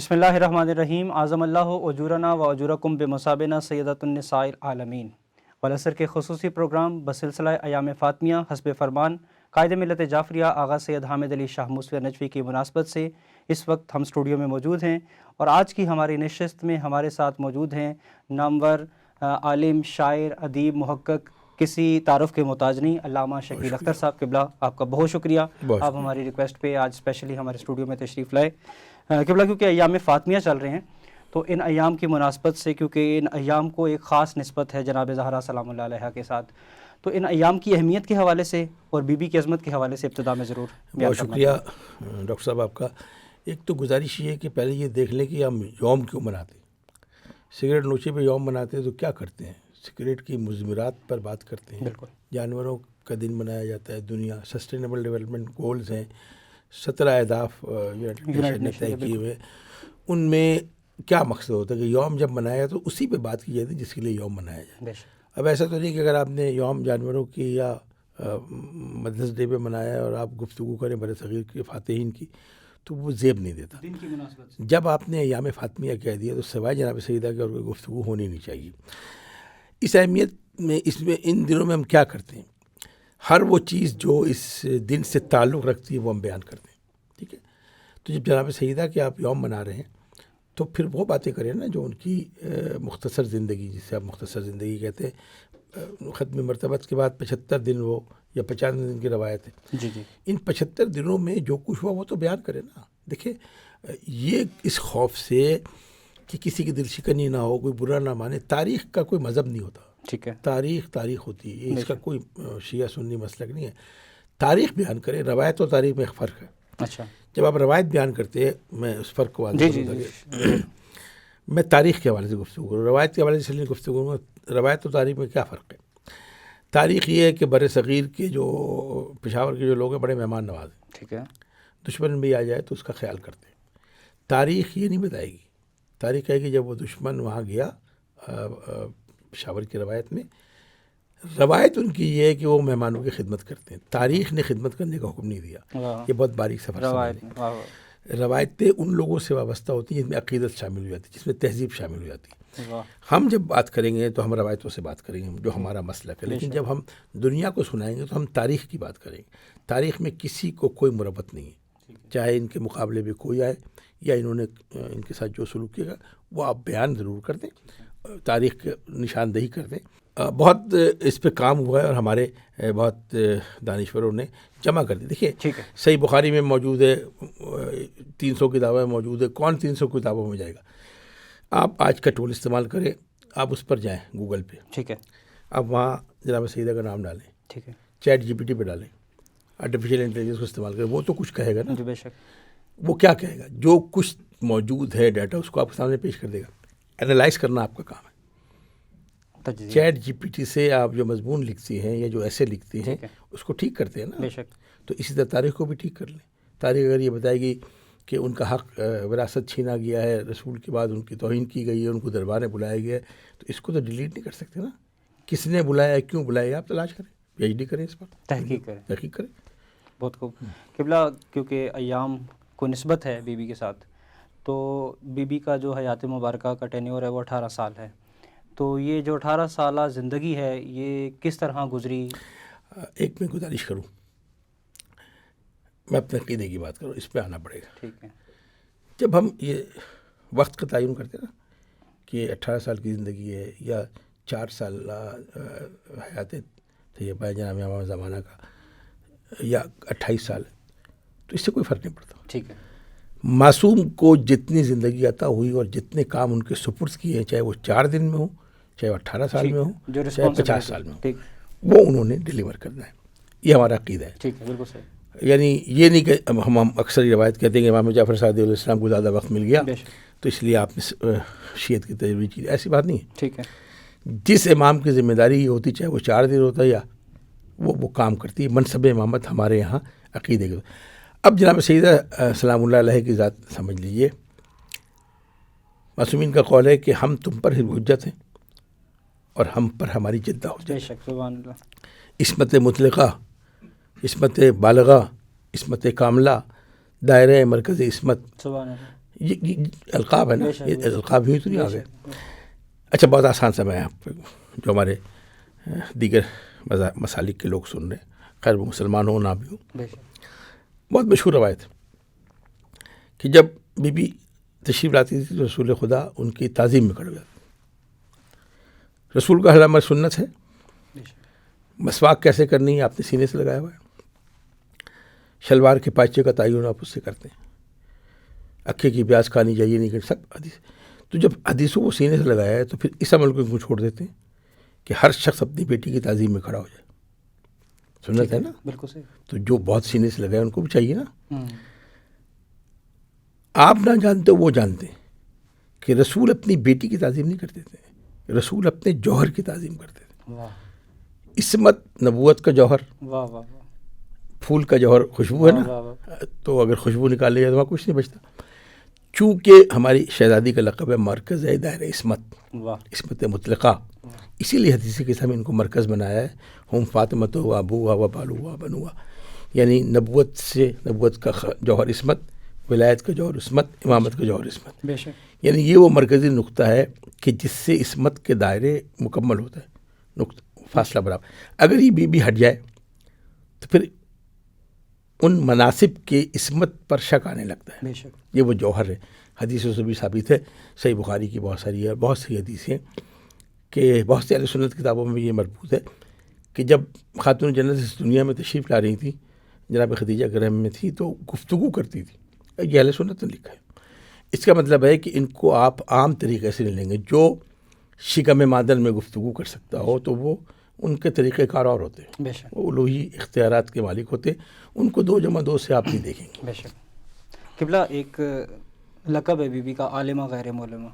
بسم اللہ الرحمن الرحیم. اعظم اللہ اجورنا و اجورکم بمثابنا سیدۃ النساء العالمین. والعصر کے خصوصی پروگرام بسلسلہ ایام فاطمیہ حسب فرمان قائد ملت جعفریہ آغا سید حامد علی شاہ موسوی نجفی کی مناسبت سے اس وقت ہم اسٹوڈیو میں موجود ہیں، اور آج کی ہماری نشست میں ہمارے ساتھ موجود ہیں نامور عالم، شاعر، ادیب، محقق، کسی تعارف کے محتاج نہیں، علامہ شکیل اختر صاحب. قبلہ آپ کا بہت شکریہ، آپ ہماری ریکویسٹ پہ آج اسپیشلی ہمارے اسٹوڈیو میں تشریف لائے. قبلہ کیونکہ ایام فاطمیہ چل رہے ہیں تو ان ایام کی مناسبت سے، کیونکہ ان ایام کو ایک خاص نسبت ہے جناب زہرا سلام اللہ علیہا کے ساتھ، تو ان ایام کی اہمیت کے حوالے سے اور بی بی کی عظمت کے حوالے سے ابتدا میں ضرور بہت شکریہ ڈاکٹر صاحب آپ کا. ایک تو گزارش یہ ہے کہ پہلے یہ دیکھ لیں کہ ہم یوم کیوں مناتے ہیں. سگریٹ نوشی پہ یوم مناتے ہیں تو کیا کرتے ہیں؟ سگریٹ کی مضمرات پر بات کرتے ہیں. بالکل. جانوروں کا دن منایا جاتا ہے. دنیا سسٹینیبل ڈیولپمنٹ گولز ہیں، 17 اہداف یونائٹڈ نے طے کیے ہوئے. ان میں کیا مقصد ہوتا ہے کہ یوم جب منایا تو اسی پہ بات کی جاتی ہے جس کے لیے یوم منایا جائے. اب ایسا تو نہیں کہ اگر آپ نے یوم جانوروں کی یا مدرس ڈے پہ منایا ہے اور آپ گفتگو کریں بر صغیر کے فاتحین کی تو وہ زیب نہیں دیتا. دن کی مناسبت سے جب آپ نے ایام فاطمیہ کہہ دیا تو سوائے جناب سیدہ کی اور کوئی گفتگو ہونی نہیں چاہیے. اس اہمیت میں ان دنوں میں ہم کیا کرتے ہیں؟ ہر وہ چیز جو اس دن سے تعلق رکھتی ہے وہ ہم بیان کرتے ہیں. ٹھیک ہے، تو جب جناب سیدہ کہ آپ یوم منا رہے ہیں تو پھر وہ باتیں کریں نا جو ان کی مختصر زندگی، جسے آپ مختصر زندگی کہتے ہیں. ختم مرتبت کے بعد 75 دن وہ یا 95 دن کی روایت ہے. جی جی. ان 75 دنوں میں جو کچھ ہوا وہ تو بیان کرے نا. دیکھیں، یہ اس خوف سے کہ کسی کی دل شکنی نہ ہو، کوئی برا نہ مانے. تاریخ کا کوئی مذہب نہیں ہوتا. ٹھیک ہے، تاریخ ہوتی ہے. اس کا کوئی شیعہ سنی مسلک نہیں ہے. تاریخ بیان کرے. روایت اور تاریخ میں ایک فرق ہے. اچھا، جب آپ روایت بیان کرتے ہیں، میں اس فرق کو واضح کروں گا. میں تاریخ کے حوالے سے گفتگو کروں، روایت کے حوالے سے گفتگو کروں. روایت اور تاریخ میں کیا فرق ہے؟ تاریخ یہ ہے کہ بر صغیر کے جو پشاور کے جو لوگ ہیں بڑے مہمان نواز ہیں. ٹھیک ہے، دشمن بھی آ جائے تو اس کا خیال کرتے ہیں. تاریخ یہ نہیں بتائے گی. تاریخ ہے کہ جب وہ دشمن وہاں گیا، پشاور کی روایت میں روایت ان کی یہ ہے کہ وہ مہمانوں کی خدمت کرتے ہیں. تاریخ نے خدمت کرنے کا حکم نہیں دیا. یہ بہت باریک سفر ہے. روایتیں ان لوگوں سے وابستہ ہوتی ہیں جس میں عقیدت شامل ہو جاتی ہے، جس میں تہذیب شامل ہو جاتی ہے. ہم جب بات کریں گے تو ہم روایتوں سے بات کریں گے جو ہمارا مسلک ہے، لیکن جب ہم دنیا کو سنائیں گے تو ہم تاریخ کی بات کریں گے. تاریخ میں کسی کو کوئی مربت نہیں ہے، چاہے ان کے مقابلے میں کوئی آئے یا انہوں نے ان کے ساتھ جو سلوک کیا وہ آپ بیان ضرور کر دیں، تاریخ کی نشاندہی کر دیں. بہت اس پہ کام ہوا ہے اور ہمارے بہت دانشوروں نے جمع کر دی. دیکھیے، صحیح بخاری میں موجود ہے، 300 کتابیں موجود ہے. کون 300 کتابوں میں جائے گا؟ آپ آج کا ٹول استعمال کریں، آپ اس پر جائیں گوگل پہ. ٹھیک ہے، آپ وہاں جناب سیدہ کا نام ڈالیں. ٹھیک ہے، چیٹ جی پی ٹی پہ ڈالیں، آرٹیفیشیل انٹیلیجنس کو استعمال کریں. وہ تو کچھ کہے گا نا. جی بے شک. وہ کیا کہے گا؟ جو کچھ موجود ہے ڈیٹا اس کو آپ کے سامنے پیش کر دے گا. اینالائز کرنا آپ کا کام ہے. چیٹ جی پی ٹی سے آپ جو مضمون لکھتی ہیں یا جو ایسے لکھتی ہیں اس کو ٹھیک کرتے ہیں نا. بے شک. تو اسی طرح تاریخ کو بھی ٹھیک کر لیں. تاریخ اگر یہ بتائے گی کہ ان کا حق وراثت چھینا گیا ہے، رسول کے بعد ان کی توہین کی گئی ہے، ان کو دربار میں بلایا گیا ہے، تو اس کو تو ڈیلیٹ نہیں کر سکتے نا. کس نے بلایا ہے، کیوں بلایا ہے، آپ تلاش کریں، پی ایچ ڈی کریں، اس پر تحقیق کریں. بہت خوب. قبلہ کیونکہ ایام کو نسبت ہے بی بی کے ساتھ، تو بی بی کا جو حیات مبارکہ کا ٹینیور ہے وہ 18 سال ہے. تو یہ جو 18 سالہ زندگی ہے یہ کس طرح گزری؟ ایک میں گزارش کروں، میں اپنے عقیدے کی بات کروں، اس پہ آنا پڑے گا. ٹھیک ہے. جب ہم یہ وقت کا تعین کرتے ہیں نا کہ 18 سال کی زندگی ہے یا 4 سال حیات طیبہ جناب امام زمانہ کا یا 28 سال ہے، تو اس سے کوئی فرق نہیں پڑتا. ٹھیک ہے. معصوم کو جتنی زندگی عطا ہوئی اور جتنے کام ان کے سپرد کیے ہیں، چاہے وہ 4 دن میں ہوں، چاہے وہ 18 سال میں ہوں، چاہے 50 سال میں ہوں، وہ انہوں نے ڈیلیور کرنا ہے. یہ ہمارا عقیدہ ہے. ٹھیک ہے، بالکل صحیح. یعنی یہ نہیں کہ ہم اکثر یہ روایت کہتے ہیں کہ امام جعفر صادق علیہ السلام کو زیادہ وقت مل گیا تو اس لیے آپ نے شیعت کی تجویز کی. ایسی بات نہیں ہے. ٹھیک ہے. جس امام کی ذمہ داری یہ ہوتی، چاہے وہ 4 دن ہوتا ہے یا وہ کام کرتی ہے. منصب امامت ہمارے یہاں عقیدے کے. اب جناب سیدہ سلام اللہ علیہ کی ذات سمجھ لیجئے، معصومین کا قول ہے کہ ہم تم پر حجت ہیں اور ہم پر ہماری جدہ ہو جائے. سبحان اللہ. عصمت مطلقہ، عصمت بالغہ، عصمت کاملہ، دائرہ مرکز عصمت، سبحان اللہ. یہ القاب ہے نا، بے شک، یہ القاب ہی تو نہیں بے آ گئے. شک. اچھا بہت آسان سا میں آپ جو ہمارے دیگر مسالک کے لوگ سن رہے ہیں، خیر وہ مسلمان ہوں نہ بھی ہوں، بے شک. بہت مشہور روایت کہ جب بی بی تشریف لاتی تھی تو رسول خدا ان کی تعظیم میں کھڑے ہو جاتے. رسول کا ہماری سنت ہے. بے شک. مسواک کیسے کرنی ہے آپ نے سینے سے لگایا ہوا ہے. شلوار کے پائچے کا تعین آپ اس سے کرتے ہیں. اکھے کی پیاز کھانی چاہیے نہیں کہ سب حدیث. تو جب حدیثوں کو سینے سے لگایا ہے تو پھر اس عمل کو چھوڑ دیتے ہیں کہ ہر شخص اپنی بیٹی کی تعظیم میں کھڑا ہو جائے. سنت ہے نا. بالکل صحیح. تو جو بہت سینے سے لگائے ان کو بھی چاہیے نا. ہوں. آپ نہ جانتے وہ جانتے ہیں کہ رسول اپنی بیٹی کی تعظیم نہیں کرتے تھے، رسول اپنے جوہر کی تعظیم کرتے تھے. واہ عصمت نبوت کا جوہر، واہ واہ واہ. پھول کا جوہر خوشبو ہے واہ نا. واہ واہ. تو اگر خوشبو نکال لی جائے تو وہاں کچھ نہیں بچتا. چونکہ ہماری شہزادی کا لقب ہے مرکز ہے دائرہ عصمت، واہ. عصمت مطلقہ، اسی لیے حدیث کے ہم ان کو مرکز بنایا ہے. ہم فاطمۃ و ابوہا و بالوہا بنوہا، یعنی نبوت سے نبوت کا جوہر عصمت، ولایت کا جوہر عصمت، امامت کا جوہر عصمت. بے شک. یعنی یہ وہ مرکزی نقطہ ہے کہ جس سے عصمت کے دائرے مکمل ہوتا ہے. نقطہ فاصلہ برابر. اگر یہ بی بی ہٹ جائے تو پھر ان مناسب کے عصمت پر شک آنے لگتا ہے. بے شک. یہ وہ جوہر ہے. حدیثوں سے بھی ثابت ہے، صحیح بخاری کی بہت ساری ہے، بہت سی حدیثیں کہ بہت سی اہل سنت کتابوں میں بھی یہ مربوط ہے کہ جب خاتون جنت اس دنیا میں تشریف لا رہی تھی، جناب خدیجہ گرہ میں تھی تو گفتگو کرتی تھی. یہ اہل سنت نے لکھا ہے. اس کا مطلب ہے کہ ان کو آپ عام طریقے سے نہیں لیں گے. جو شکم مادن میں گفتگو کر سکتا ہو تو وہ ان کے طریقہ کار اور ہوتے ہیں. بے شک. وہ الوہی اختیارات کے مالک ہوتے. ان کو 2+2 سے آپ نہیں دیکھیں گے. بے شک. قبلہ ایک لقب ہے بی بی کا عالمہ غیر مولمہ.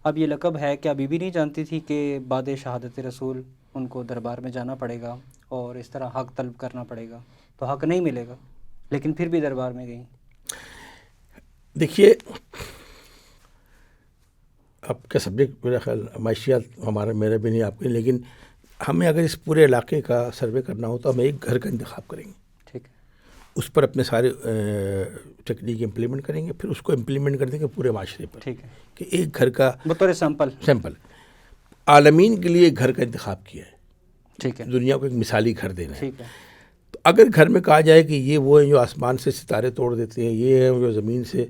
اب یہ لقب ہے، کیا بی بی نہیں جانتی تھی کہ بعد شہادت رسول ان کو دربار میں جانا پڑے گا اور اس طرح حق طلب کرنا پڑے گا تو حق نہیں ملے گا، لیکن پھر بھی دربار میں گئیں؟ دیکھیے آپ کا سبجیکٹ میرا خیال معاشیات میرا بھی نہیں آپ کے، لیکن ہمیں اگر اس پورے علاقے کا سروے کرنا ہو تو ہم ایک گھر کا انتخاب کریں گے. ٹھیک ہے. اس پر اپنے سارے ٹیکنیک امپلیمنٹ کریں گے، پھر اس کو امپلیمنٹ کر دیں گے پورے معاشرے پر. ٹھیک ہے. کہ ایک گھر کا بطور سیمپل عالمین کے لیے ایک گھر کا انتخاب کیا ہے. ٹھیک ہے. دنیا کو ایک مثالی گھر دینا ہے. ٹھیک ہے. تو اگر گھر میں کہا جائے کہ یہ وہ ہیں جو آسمان سے ستارے توڑ دیتے ہیں، یہ ہیں جو زمین سے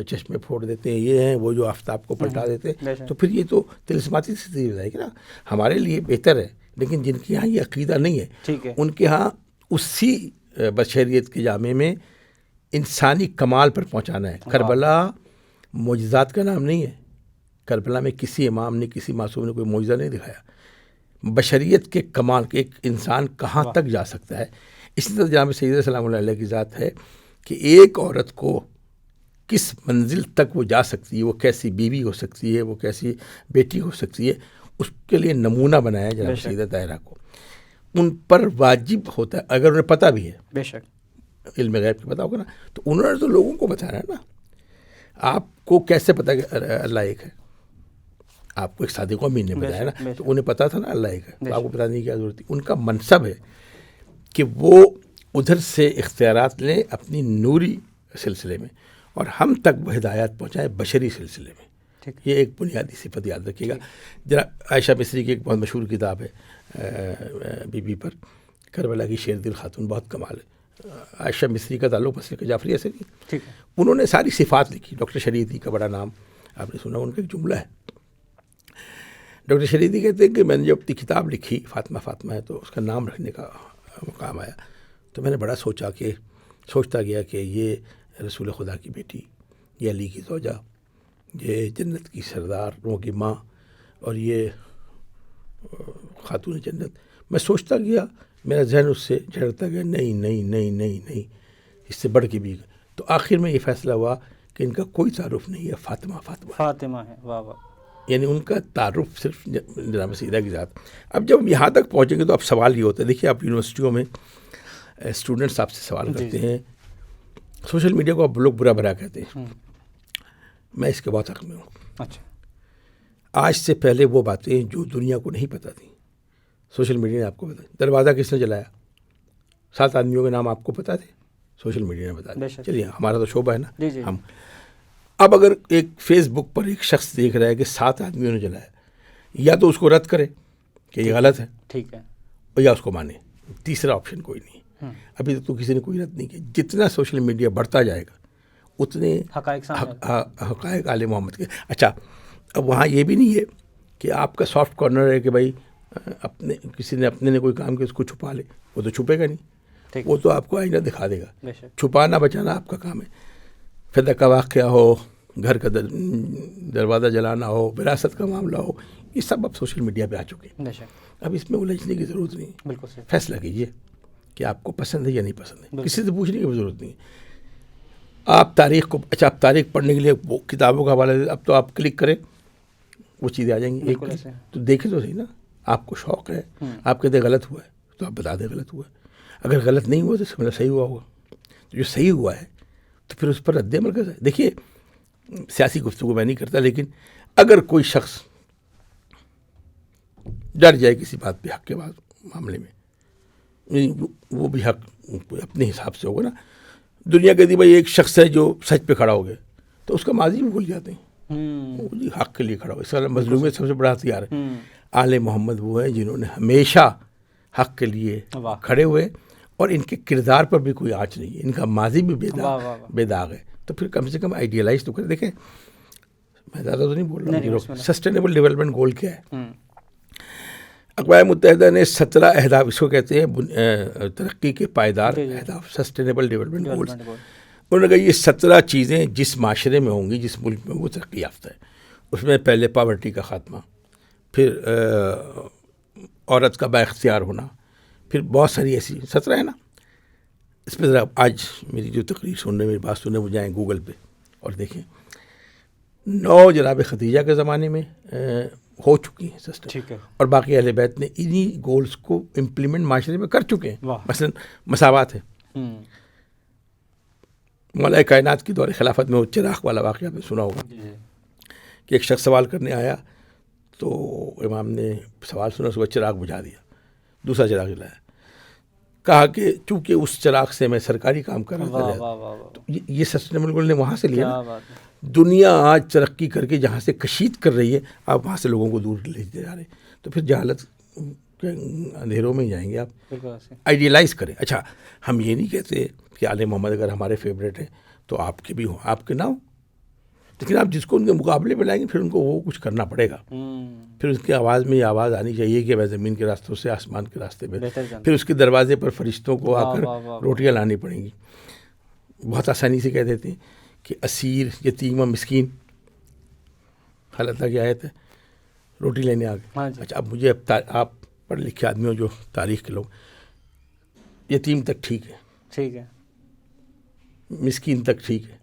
چشمے پھوڑ دیتے ہیں، یہ ہیں وہ جو آفتاب کو پلٹا دیتے ہیں، تو پھر یہ تو طلسماتی ستیری ہو جائے گی نا. ہمارے لیے بہتر ہے، لیکن جن کے یہاں یہ عقیدہ نہیں ہے، ٹھیک ہے، ان کے ہاں اسی بشریت کے جامع میں انسانی کمال پر پہنچانا ہے. کربلا معجزات کا نام نہیں ہے. کربلا میں کسی امام نے، کسی معصوم نے کوئی معجزہ نہیں دکھایا. بشریت کے کمال کے ایک انسان کہاں تک جا سکتا ہے. اسی طرح جناب سیدہ سلام اللہ علیہ کی ذات ہے کہ ایک عورت کو کس منزل تک وہ جا سکتی ہے، وہ کیسی بیوی ہو سکتی ہے، وہ کیسی بیٹی ہو سکتی ہے، اس کے لیے نمونہ بنایا جناب سیدہ طاہرہ کو. ان پر واجب ہوتا ہے، اگر انہیں پتہ بھی ہے، بے شک علم غیب کا پتہ ہوگا نا، تو انہوں نے تو لوگوں کو بتانا ہے نا. آپ کو کیسے پتہ کہ اللہ ایک ہے؟ آپ کو ایک صادق امین نے بتایا نا، تو انہیں پتہ تھا نا اللہ ایک ہے، تو آپ کو بتانے کی کیا ضرورت تھی. ان کا منصب ہے کہ وہ ادھر سے اختیارات لیں اپنی نوری سلسلے میں، اور ہم تک وہ ہدایات پہنچائیں بشری سلسلے میں. یہ ایک بنیادی صفت یاد رکھیے گا. ذرا عائشہ مصری کی ایک بہت مشہور کتاب ہے بی بی پر، کربلا کی شیر دل خاتون، بہت کمال ہے. عائشہ مصری کا تعلق مسلک جعفریہ سے نہیں. انہوں نے ساری صفات لکھی. ڈاکٹر شریعتی کا بڑا نام آپ نے سنا، ان کا ایک جملہ ہے. ڈاکٹر شریعتی کہتے ہیں کہ میں نے جب اپنی کتاب لکھی فاطمہ فاطمہ ہے تو اس کا نام رکھنے کا مقام آیا، تو میں نے بڑا سوچتا گیا کہ یہ رسول خدا کی بیٹی، یہ علی کی زوجہ، یہ جنت کی سرداروں کی ماں، اور یہ خاتون جنت. میں سوچتا گیا، میرا ذہن اس سے جھڑتا گیا، نہیں نہیں نہیں نہیں نہیں، اس سے بڑھ کے بھی. تو آخر میں یہ فیصلہ ہوا کہ ان کا کوئی تعارف نہیں ہے، فاطمہ ہے. واہ واہ. یعنی ان کا تعارف صرف جناب سیدہ کی ذات. اب جب ہم یہاں تک پہنچیں گے تو اب سوال یہ ہوتا ہے، دیکھیے آپ یونیورسٹیوں میں اسٹوڈنٹس آپ سے سوال کرتے ہیں، سوشل میڈیا کو آپ لوگ برا بھلا کہتے ہیں. میں اس کے بہت حق میں ہوں. اچھا. آج سے پہلے وہ باتیں جو دنیا کو نہیں پتہ تھیں، سوشل میڈیا نے آپ کو بتایا. دروازہ کس نے جلایا؟ 7 آدمیوں کے نام آپ کو پتہ تھے، سوشل میڈیا نے بتا دیا. چلیے ہمارا تو شعبہ ہے نا. ہم اب اگر ایک فیس بک پر ایک شخص دیکھ رہا ہے کہ 7 آدمیوں نے جلایا، یا تو اس کو رد کرے کہ یہ غلط ہے، ٹھیک ہے، یا اس کو مانے، تیسرا آپشن کوئی نہیں ہے۔ ابھی تک تو کسی نے کوئی رد نہیں کیا۔ جتنا سوشل میڈیا بڑھتا جائے گا اتنے حقائق سامنے حقائق آل محمد کے۔ اچھا، اب وہاں یہ بھی نہیں ہے کہ آپ کا سافٹ کارنر ہے کہ بھائی اپنے کسی نے اپنے نے کوئی کام کیا اس کو چھپا لے، وہ تو چھپے گا نہیں، وہ تو آپ کو آئینہ دکھا دے گا۔ چھپانا بچانا آپ کا کام ہے۔ فدق کا واقعہ ہو، گھر کا دروازہ جلانا ہو، وراثت کا معاملہ ہو، یہ سب اب سوشل میڈیا پہ آ چکے ہیں۔ اب اس میں الجھنے کی ضرورت نہیں، بالکل فیصلہ کیجیے کہ آپ کو پسند ہے یا نہیں پسند ہے، کسی سے پوچھنے کی ضرورت نہیں۔ آپ تاریخ کو، اچھا آپ تاریخ پڑھنے کے لیے وہ کتابوں کا حوالہ دیں، اب تو آپ کلک کریں وہ چیزیں آ جائیں گی، ایک تو دیکھیں تو صحیح نا۔ آپ کو شوق ہے، آپ کہتے ہیں غلط ہوا ہے تو آپ بتا دیں غلط ہوا ہے، اگر غلط نہیں ہوا تو سمجھنا صحیح ہوا ہوگا، تو جو صحیح ہوا ہے تو پھر اس پر رد عمل کر سکتے۔ دیکھیے سیاسی گفتگو میں نہیں کرتا، لیکن اگر کوئی شخص ڈر جائے کسی بات پہ حق کے معاملے میں، وہ بھی حق اپنے حساب سے ہوگا نا۔ دنیا کہتی بھائی ایک شخص ہے جو سچ پہ کھڑا ہو گیا تو اس کا ماضی بھی بھول جاتے ہیں، وہ جی حق کے لیے کھڑا ہو۔ اس کا مظلومیت سب سے بڑا ہتھیار ہے۔ آل محمد وہ ہیں جنہوں نے ہمیشہ حق کے لیے کھڑے ہوئے، اور ان کے کردار پر بھی کوئی آنچ نہیں ہے، ان کا ماضی بھی بے داغ ہے۔ تو پھر کم سے کم آئیڈیلائز تو کریں۔ دیکھیں میں زیادہ تو نہیں بول رہا ہوں، سسٹینیبل ڈیولپمنٹ گول کیا ہے؟ اقوام متحدہ نے 17 اہداف، اس کو کہتے ہیں ترقی کے پائیدار اہداف، سسٹینیبل ڈیولپمنٹ گولز۔ انہوں نے کہا یہ 17 چیزیں جس معاشرے میں ہوں گی، جس ملک میں وہ ترقی یافتہ ہے، اس میں پہلے پاورٹی کا خاتمہ، پھر عورت کا بااختیار ہونا، پھر بہت ساری ایسی 17 ہے نا۔ اس پہ ذرا آج میری جو تقریر سننے، میری بات سننے، وہ جائیں گوگل پہ اور دیکھیں 9 جناب خدیجہ کے زمانے میں ہو چکی ہیں سسٹم، اور باقی اہل بیت نے انہی گولز کو امپلیمنٹ معاشرے میں کر چکے ہیں۔ مثلا مساوات ہے، مولا کائنات کی دور خلافت میں وہ چراغ والا واقعہ آپ نے سنا ہوگا کہ ایک شخص سوال کرنے آیا تو امام نے سوال سنا، اس کو چراغ بجھا دیا، دوسرا چراغ جلایا، کہا کہ چونکہ اس چراغ سے میں سرکاری کام کر رہا تھا۔ تو یہ سسٹینیبل گول نے وہاں سے لیا نا۔ دنیا آج ترقی کر کے جہاں سے کشید کر رہی ہے، آپ وہاں سے لوگوں کو دور لے جا رہے ہیں، تو پھر جہالت کے اندھیروں میں ہی جائیں گے آپ۔ آئیڈیلائز کریں۔ اچھا ہم یہ نہیں کہتے کہ آل محمد اگر ہمارے فیوریٹ ہیں تو آپ کے بھی ہوں، آپ کے نہ ہوں، لیکن آپ جس کو ان کے مقابلے میں لائیں گے پھر ان کو وہ کچھ کرنا پڑے گا۔ پھر اس کی آواز میں یہ آواز آنی چاہیے کہ میں زمین کے راستوں سے آسمان کے راستے پہ، پھر اس کے دروازے پر فرشتوں کو آ کر روٹیاں لانی پڑیں گی۔ بہت آسانی سے کہہ دیتے ہیں کہ اسیر، یتیم و مسکین، حالت کی آیت ہے، روٹی لینے آ گئے۔ اچھا اب مجھے آپ پڑھ لکھے آدمی ہو جو تاریخ کے لوگ، یتیم تک ٹھیک ہے، مسکین تک ٹھیک ہے،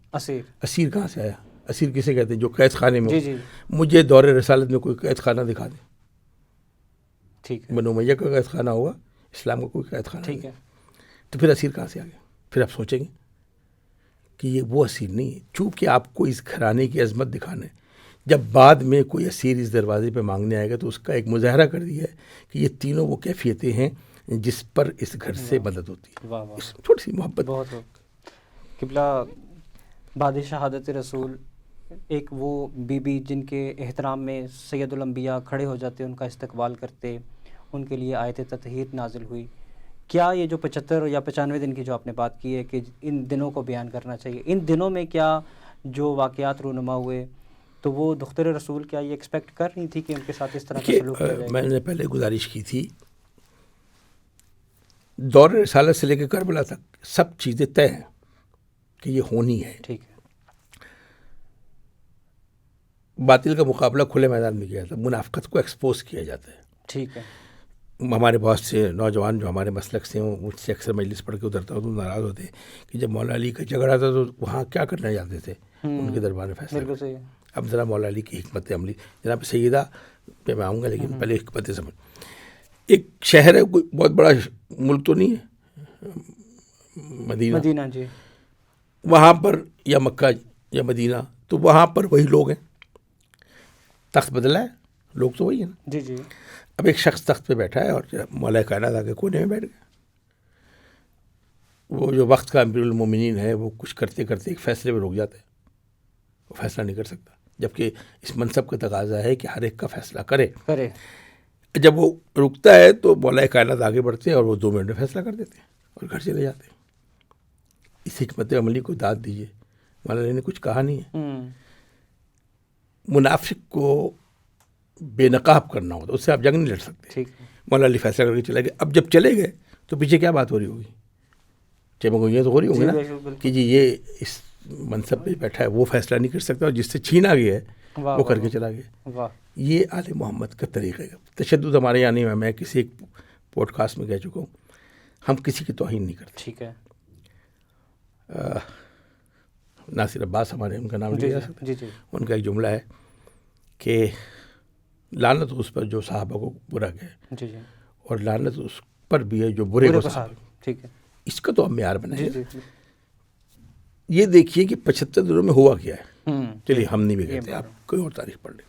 اسیر کہاں سے آیا؟ اسیر کسے کہتے ہیں؟ جو قید خانے میں ہو۔ مجھے دور رسالت میں کوئی قید خانہ دکھا دیں، بنو امیہ کا قید خانہ ہوگا، اسلام کا کوئی قید خانہ نہیں، تو پھر اسیر کہاں سے آ گیا؟ پھر آپ سوچیں گے کہ یہ وہ اسیر نہیں ہے، چونکہ آپ کو اس گھرانے کی عظمت دکھانا ہے۔ جب بعد میں کوئی اسیر اس دروازے پہ مانگنے آئے گا تو اس کا ایک مظاہرہ کر دیا ہے کہ یہ تینوں وہ کیفیتیں ہیں جس پر اس گھر سے مدد ہوتی ہے، تھوڑی سی محبت۔ قبلہ بعد شہادت رسول ایک وہ بی بی جن کے احترام میں سید الانبیاء کھڑے ہو جاتے، ان کا استقبال کرتے، ان کے لیے آیت تطہیر نازل ہوئی۔ کیا یہ جو 75 یا 95 دن کی جو آپ نے بات کی ہے کہ ان دنوں کو بیان کرنا چاہیے، ان دنوں میں کیا جو واقعات رونما ہوئے تو وہ دختر رسول کیا یہ ایکسپیکٹ کر رہی تھی کہ ان کے ساتھ اس طرح کا سلوک کیا جائے؟ میں نے پہلے گزارش کی تھی، دور رسالت سے لے کے کربلا تک سب چیزیں طے ہیں کہ یہ ہونی ہے۔ ٹھیک ہے، باطل کا مقابلہ کھلے میدان میں کیا جاتا ہے، منافقت کو ایکسپوز کیا جاتا ہے۔ ٹھیک ہے، ہمارے بہت سے نوجوان جو ہمارے مسلک سے ہیں مجھ سے اکثر مجلس پڑھ کے اترتا ہوں تو ناراض ہوتے ہیں کہ جب مولا علی کا جھگڑا تھا تو وہاں کیا کرنا چاہتے تھے، ان کے دربار میں فیصلہ۔ بالکل صحیح۔ اب ذرا مولا علی کی حکمت عملی، جناب سیدہ پہ میں آؤں گا، لیکن پہلے حکمت سمجھ۔ ایک شہر ہے، کوئی بہت بڑا ملک تو نہیں ہے، مدینہ جی، وہاں پر یا مکہ یا مدینہ، تو وہاں پر وہی لوگ ہیں، تخت بدلا ہے، لوگ تو وہی ہیں نا۔ جی۔ اب ایک شخص تخت پہ بیٹھا ہے اور مولا کائنات آ کے کونے میں بیٹھ گیا۔ وہ جو وقت کا امیر المومنین ہے وہ کچھ کرتے کرتے ایک فیصلے پہ رک جاتا ہے، وہ فیصلہ نہیں کر سکتا، جبکہ اس منصب کا تقاضا ہے کہ ہر ایک کا فیصلہ کرے. جب وہ رکتا ہے تو مولا کائنات آگے بڑھتے ہیں اور وہ 2 منٹ میں فیصلہ کر دیتے ہیں اور گھر چلے جاتے ہیں. اس حکمت عملی کو داد دیجیے. مولا علی نے کچھ کہا نہیں ہے. منافق کو بے نقاب کرنا ہوتا، اس سے آپ جنگ نہیں لڑ سکتے. مولا علی فیصلہ کر کے چلے گئے. اب جب چلے گئے تو پیچھے کیا بات ہو رہی ہوگی؟ یہ تو ہو رہی ہوگی نا کہ جی یہ اس منصب پہ بیٹھا ہے، وہ فیصلہ نہیں کر سکتا، اور جس سے چھینا گیا ہے وہ کر کے چلا گیا. یہ آل محمد کا طریقہ ہے. تشدد ہمارے یہاں نہیں ہے. میں کسی ایک پوڈ کاسٹ میں کہہ چکا ہوں، ہم کسی کی توہین نہیں کرتے. ٹھیک ہے. ناصر عباس ہمارے، ان کا نام لیا جا سکتا ہے. ان کا ایک جملہ ہے کہ لعنت اس پر جو صحابہ کو برا کہے، اور لعنت اس پر بھی ہے جو برے کو صحابہ. ٹھیک ہے. اس کا تو ہم معیار بنائیں. یہ دیکھیے کہ 75 دنوں میں ہوا کیا ہے. چلیے ہم نہیں بھی کہتے، آپ کوئی اور تاریخ پڑھ لیں.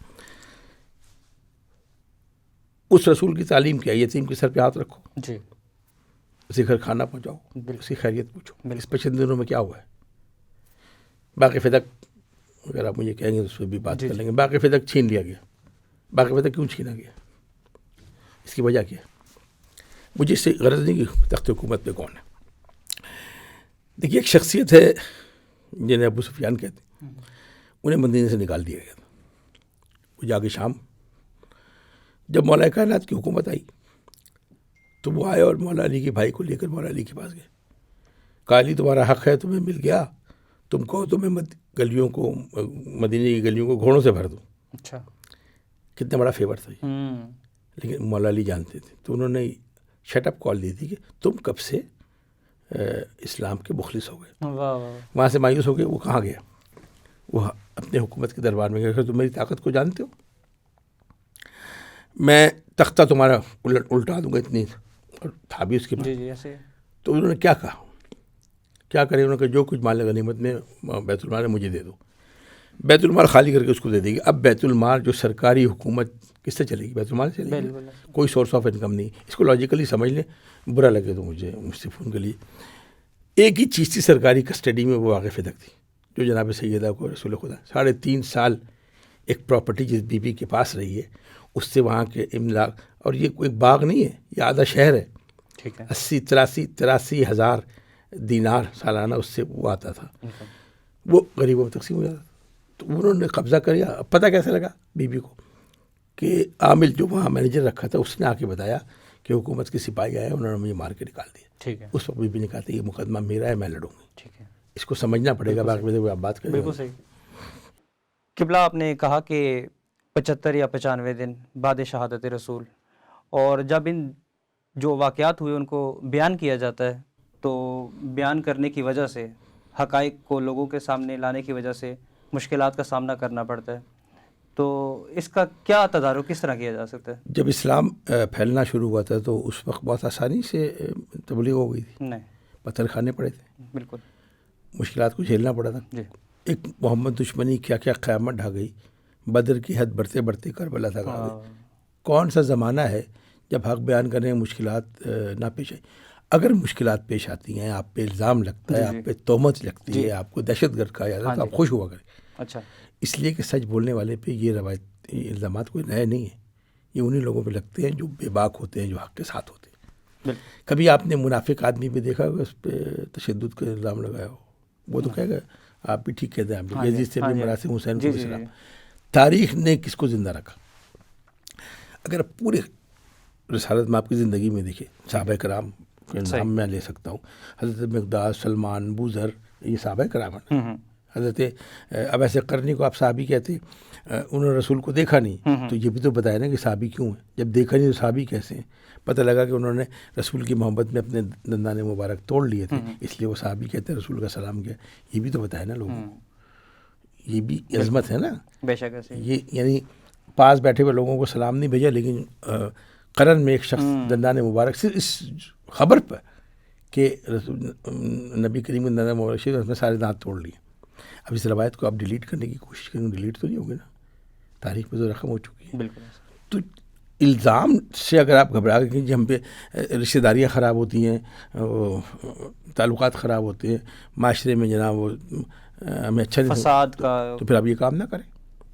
اس رسول کی تعلیم کیا؟ یتیم کے سر پہ ہاتھ رکھو، اسی گھر کھانا پہنچاؤ، اسی خیریت پوچھو. اس 75 دنوں میں کیا ہوا ہے؟ باقی فدق اگر آپ مجھے کہیں گے تو اس پہ بھی بات کر لیں گے. باقی فدق چھین لیا گیا. باقی فدق کیوں چھینا گیا؟ اس کی وجہ کیا ہے؟ مجھے اس سے غرض نہیں کہ تخت حکومت پہ کون ہے. دیکھیے ایک شخصیت ہے جنہیں ابو سفیان کہتے ہیں. انہیں مدینے سے نکال دیا گیا تھا. وہ جا کے شام جب مولا کائنات کی حکومت آئی تو وہ آئے اور مولا علی کے بھائی کو لے کر مولا علی کے پاس گئے. کہا علی تمہارا حق ہے، تمہیں مل گیا، تم کہو تو میں گلیوں کو، مدینے کی گلیوں کو گھوڑوں سے بھر دوں. اچھا، کتنا بڑا فیور تھا یہ. لیکن مولا علی جانتے تھے تو انہوں نے شٹ اپ کال دی تھی کہ تم کب سے اسلام کے مخلص ہو گئے. وہاں سے مایوس ہو گئے. وہ کہاں گیا؟ وہ اپنے حکومت کے دربار میں گیا. تم میری طاقت کو جانتے ہو، میں تختہ تمہارا الٹا دوں گا. اتنی اور تھا بھی اس کے پاس. تو انہوں نے کیا کہا؟ کیا کرے؟ انہوں نے کہا جو کچھ مال غنیمت میں بیت المال ہے مجھے دے دو. بیت المال خالی کر کے اس کو دے دے گی. اب بیت المال جو سرکاری حکومت کس سے چلے گی؟ بیت المال سے چلے گی. کوئی سورس آف انکم نہیں. اس کو لاجیکلی سمجھ لیں، برا لگے تو مجھ سے فون کے لیے. ایک ہی چیز تھی سرکاری کسٹڈی میں، وہ واقع فدق تھی، جو جناب سیدہ کو رسول خدا 3.5 سال ایک پراپرٹی جس بی بی کے پاس رہی ہے اس سے وہاں کے املاک. اور یہ کوئی باغ نہیں ہے، یہ آدھا شہر ہے. 83 ہزار دینار سالانہ اس سے وہ آتا تھا. وہ غریبوں میں تقسیم ہو جاتا تھا. تو انہوں نے قبضہ کریا. پتہ کیسے لگا بی بی کو؟ کہ عامل جو وہاں مینیجر رکھا تھا اس نے آ کے بتایا کہ حکومت کے سپاہی آئے، انہوں نے مجھے مار کے نکال دیا. ٹھیک ہے. اس وقت بی بی نے کہا تھا یہ مقدمہ میرا ہے، میں لڑوں گی. ٹھیک ہے. اس کو سمجھنا پڑے گا. باقی آپ بات کریں. بالکل صحیح. قبلہ آپ نے کہا کہ 75 یا 95 دن بعد شہادت رسول، اور جب ان جو واقعات ہوئے ان کو بیان کیا جاتا ہے تو بیان کرنے کی وجہ سے، حقائق کو لوگوں کے سامنے لانے کی وجہ سے مشکلات کا سامنا کرنا پڑتا ہے. تو اس کا کیا تدارک کس طرح کیا جا سکتا ہے؟ جب اسلام پھیلنا شروع ہوا تھا تو اس وقت بہت آسانی سے تبلیغ ہو گئی تھی. نہیں، پتھر کھانے پڑے تھے. بالکل مشکلات کو جھیلنا پڑا تھا. جی. ایک محمد دشمنی کیا کیا قیامت ڈھا گئی. بدر کی حد بڑھتے بڑھتے کربلا تک آ گئی. کون سا زمانہ ہے جب حق بیان کرنے میں مشکلات نہ پیش آئی؟ اگر مشکلات پیش آتی ہیں، آپ پہ الزام لگتا ہے، آپ پہ تہمت لگتی ہے، آپ کو دہشت گرد کہا جاتا ہے تو آپ خوش ہوا کریں. اچھا. اس لیے کہ سچ بولنے والے پہ یہ روایت، یہ الزامات کوئی نئے نہیں ہیں. یہ انہی لوگوں پہ لگتے ہیں جو بے باک ہوتے ہیں، جو حق کے ساتھ ہوتے ہیں. کبھی آپ نے منافق آدمی پہ دیکھا ہوگا اس پہ تشدد کا الزام لگایا ہو؟ وہ تو کہے گا آپ بھی ٹھیک کہتے ہیں. آپ یزید سے بھی مراسم حسین کو بسرا. تاریخ نے کس کو زندہ رکھا؟ اگر پورے رسالت میں آپ کی زندگی میں دیکھیں، صحابہ کرام کے نام میں لے سکتا ہوں. حضرت مقداد، سلمان، ابو ذر، یہ صحابہ کرام ہیں. حضرت اب ایسے قرنی کو آپ صحابی کہتے ہیں. انہوں نے رسول کو دیکھا نہیں تو یہ بھی تو بتایا نا کہ صحابی کیوں ہیں. جب دیکھا نہیں تو صحابی کیسے ہیں؟ پتہ لگا کہ انہوں نے رسول کی محبت میں اپنے دندان مبارک توڑ لیے تھے، اس لیے وہ صحابی کہتے ہیں. رسول کا سلام کیا، یہ بھی تو بتایا نا لوگوں کو. یہ بھی عظمت ہے نا. بے شک. یہ یعنی پاس بیٹھے ہوئے لوگوں کو سلام نہیں بھیجا، لیکن قرن میں ایک شخص دندان مبارک صرف اس خبر پر کہ نبی کریم کے دندان مبارک اس میں سارے دانت توڑ لیے. اب اس روایت کو آپ ڈیلیٹ کرنے کی کوشش کریں، ڈیلیٹ تو نہیں ہوگی نا. تاریخ پہ تو رقم ہو چکی ہے. بالکل. تو الزام سے اگر آپ گھبرا گئے کہ جی ہم پہ رشتہ داریاں خراب ہوتی ہیں، تعلقات خراب ہوتے ہیں معاشرے میں، جناب وہ ہمیں اچھا نہیں فساد کا، تو پھر آپ یہ کام نہ کریں،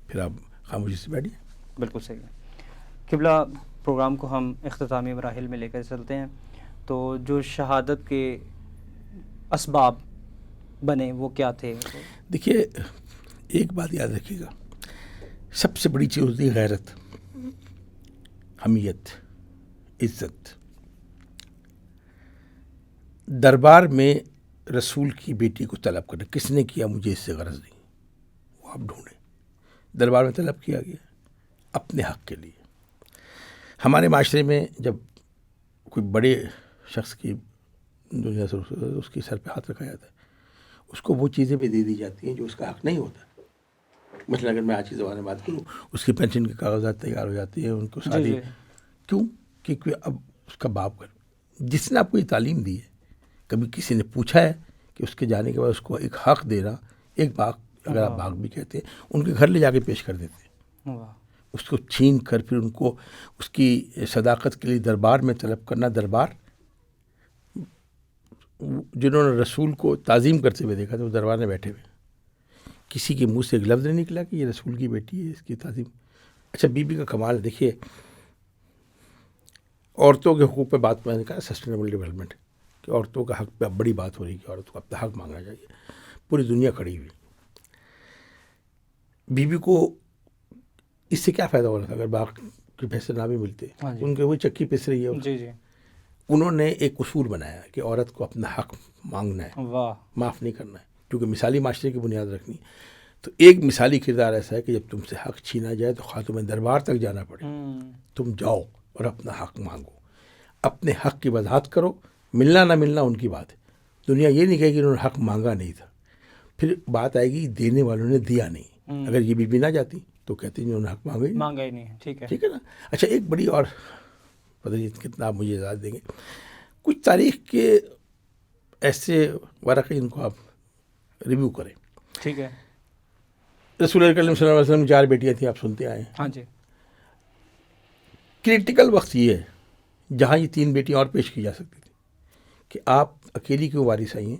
پھر آپ خاموشی سے بیٹھیے. بالکل صحیح ہے. قبلہ پروگرام کو ہم اختتامی مراحل میں لے کر چلتے ہیں. تو جو شہادت کے اسباب بنے وہ کیا تھے؟ دیکھیے ایک بات یاد رکھیے گا، سب سے بڑی چیز ہوتی ہے غیرت، حمیت، عزت. دربار میں رسول کی بیٹی کو طلب کرنا، کس نے کیا؟ مجھے اس سے غرض نہیں، وہ آپ ڈھونڈیں. دربار میں طلب کیا گیا اپنے حق کے لیے. ہمارے معاشرے میں جب کوئی بڑے شخص کی دنیا سے اس کی سر پہ ہاتھ رکھا جاتا ہے، اس کو وہ چیزیں بھی دے دی جاتی ہیں جو اس کا حق نہیں ہوتا. مثلا اگر میں آج کی زبان میں بات کروں، اس کی پینشن کے کاغذات تیار ہو جاتے ہیں ان کو ساری. کیوں؟ کیونکہ اب اس کا باپ جس نے آپ کو یہ تعلیم دی ہے، کبھی کسی نے پوچھا ہے کہ اس کے جانے کے بعد اس کو ایک حق دینا، ایک باغ اگر آپ باغ بھی کہتے ہیں، ان کے گھر لے جا کے پیش کر دیتے ہیں. اس کو چھین کر پھر ان کو اس کی صداقت کے لیے دربار میں طلب کرنا. دربار جنہوں نے رسول کو تعظیم کرتے ہوئے دیکھا تھا وہ دربار میں بیٹھے ہوئے، کسی کے منہ سے ایک لفظ نہیں نکلا کہ یہ رسول کی بیٹی ہے، اس کی تعظیم. اچھا بی بی کا کمال دیکھیے، عورتوں کے حقوق پہ بات میں نے کہا سسٹینیبل ڈیولپمنٹ، کہ عورتوں کا حق پہ اب بڑی بات ہو رہی ہے کہ عورتوں کو اپنا حق مانگنا چاہیے. پوری دنیا کھڑی ہوئی. بی بی کو اس سے کیا فائدہ ہو رہا تھا اگر باغ کے پیسے نہ بھی ملتے؟ ان کے وہی چکی پس رہی ہے. انہوں نے ایک اصول بنایا کہ عورت کو اپنا حق مانگنا ہے، معاف نہیں کرنا ہے، کیونکہ مثالی معاشرے کی بنیاد رکھنی. تو ایک مثالی کردار ایسا ہے کہ جب تم سے حق چھینا جائے تو خواہ تمہیں دربار تک جانا پڑے، تم جاؤ اور اپنا حق مانگو، اپنے حق کی وضاحت کرو. ملنا نہ ملنا ان کی بات ہے، دنیا یہ نہیں کہے کہ انہوں نے حق مانگا نہیں تھا. پھر بات آئے گی دینے والوں نے دیا نہیں. اگر یہ بی بی نہ جاتی تو کہتے ہیں انہوں نے حق مانگا ہی نہیں. ٹھیک ہے نا. اچھا ایک بڑی اور پتہ نہیں کتنا آپ مجھے اجازت دیں گے، کچھ تاریخ کے ایسے ورقے ان کو آپ ریویو کریں. ٹھیک ہے. رسول کریم صلی اللہ علیہ وسلم 4 بیٹیاں تھیں، آپ سنتے آئے ہیں. ہاں جی. کریٹیکل وقت یہ ہے جہاں یہ 3 بیٹیاں اور پیش کی جا سکتی تھیں کہ آپ اکیلی کیوں وارث آئی ہیں،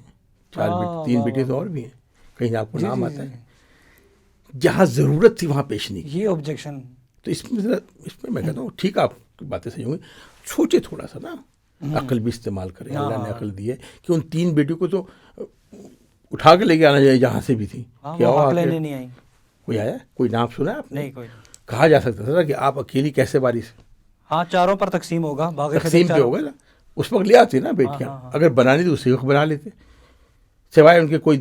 3 بیٹے تو اور بھی ہیں، کہیں آپ کو نام آتا ہے. جہاں ضرورت تھی وہاں پیش نہیں کی. یہ آبجیکشن تو اس میں میں کہتا ہوں ٹھیک، آپ کی باتیں صحیح ہوں گی، سوچے تھوڑا سا نا، عقل بھی استعمال کریں. اللہ نے عقل دی ہے کہ ان 3 بیٹیوں کو تو اٹھا کے لے کے آنا چاہیے جہاں سے بھی تھی. کیا ہوا لینے نہیں آئی؟ کوئی آیا؟ کوئی نام سنا آپ نے؟ نہیں کوئی. کہا جا سکتا تھا کہ آپ اکیلی کیسے وارث؟ ہاں 4 پر تقسیم ہوگا، تقسیم پہ ہوگا نا. اس وقت لے آتی نا بیٹیاں، اگر بنانی تو اسی وقت بنا لیتے، سوائے ان کے کوئی